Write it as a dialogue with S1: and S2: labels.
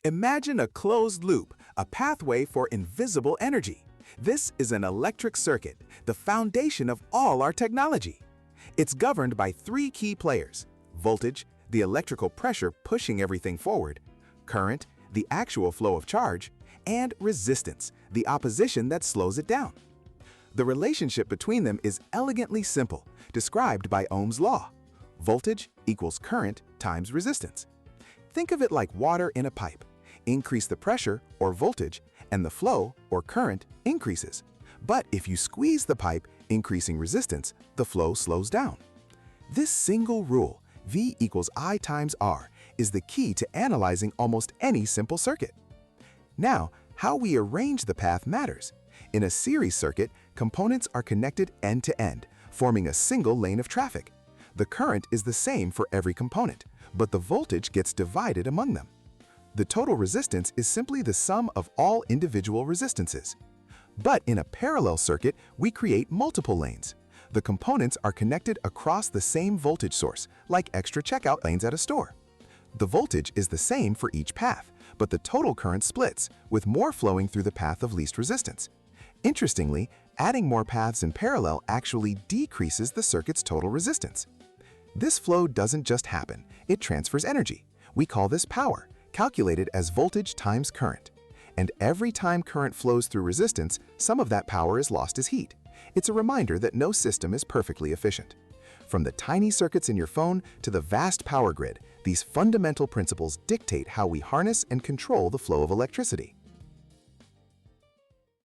S1: Imagine a closed loop, a pathway for invisible energy. This is an electric circuit, the foundation of all our technology. It's governed by three key players: voltage, the electrical pressure pushing everything forward; current, the actual flow of charge; and resistance, the opposition that slows it down. The relationship between them is elegantly simple, described by Ohm's law. Voltage equals current times resistance. Think of it like water in a pipe. Increase the pressure, or voltage, and the flow, or current, increases. But if you squeeze the pipe, increasing resistance, the flow slows down. This single rule, V equals I times R, is the key to analyzing almost any simple circuit. Now, how we arrange the path matters. In a series circuit, components are connected end to end, forming a single lane of traffic. The current is the same for every component, but the voltage gets divided among them. The total resistance is simply the sum of all individual resistances. But in a parallel circuit, we create multiple lanes. The components are connected across the same voltage source, like extra checkout lanes at a store. The voltage is the same for each path, but the total current splits, with more flowing through the path of least resistance. Interestingly, adding more paths in parallel actually decreases the circuit's total resistance. This flow doesn't just happen, it transfers energy. We call this power, calculated as voltage times current. And every time current flows through resistance, some of that power is lost as heat. It's a reminder that no system is perfectly efficient. From the tiny circuits in your phone to the vast power grid, these fundamental principles dictate how we harness and control the flow of electricity.